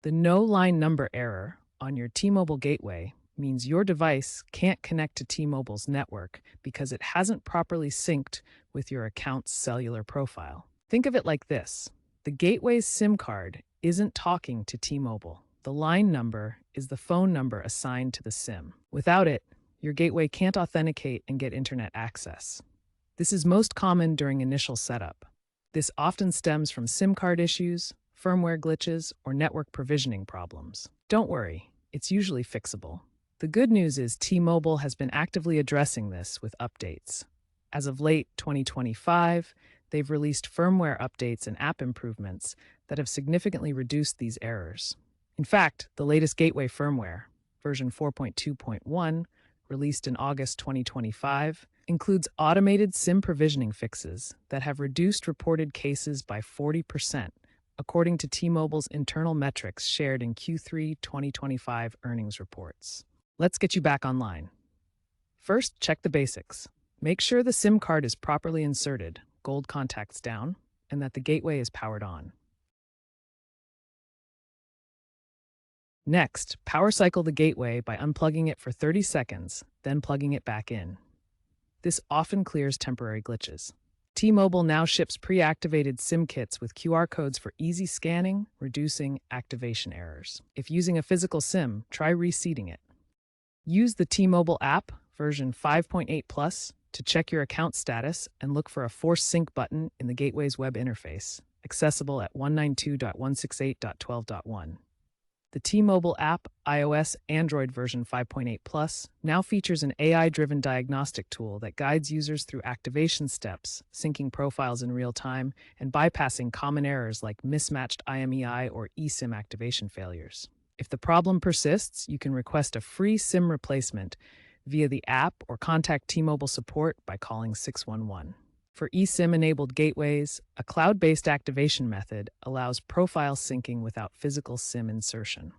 The no line number error on your T-Mobile gateway means your device can't connect to T-Mobile's network because it hasn't properly synced with your account's cellular profile. Think of it like this. The gateway's SIM card isn't talking to T-Mobile. The line number is the phone number assigned to the SIM. Without it, your gateway can't authenticate and get internet access. This is most common during initial setup. This often stems from SIM card issues, firmware glitches, or network provisioning problems. Don't worry, it's usually fixable. The good news is T-Mobile has been actively addressing this with updates. As of late 2025, they've released firmware updates and app improvements that have significantly reduced these errors. In fact, the latest gateway firmware, version 4.2.1, released in August 2025, includes automated SIM provisioning fixes that have reduced reported cases by 40%, according to T-Mobile's internal metrics shared in Q3 2025 earnings reports. Let's get you back online. First, check the basics. Make sure the SIM card is properly inserted, gold contacts down, and that the gateway is powered on. Next, power cycle the gateway by unplugging it for 30 seconds, then plugging it back in. This often clears temporary glitches. T-Mobile now ships pre-activated SIM kits with QR codes for easy scanning, reducing activation errors. If using a physical SIM, try reseating it. Use the T-Mobile app, version 5.8 Plus, to check your account status and look for a Force Sync button in the gateway's web interface, accessible at 192.168.12.1. The T-Mobile app, iOS, Android version 5.8 Plus, now features an AI-driven diagnostic tool that guides users through activation steps, syncing profiles in real time, and bypassing common errors like mismatched IMEI or eSIM activation failures. If the problem persists, you can request a free SIM replacement via the app or contact T-Mobile support by calling 611. For eSIM-enabled gateways, a cloud-based activation method allows profile syncing without physical SIM insertion.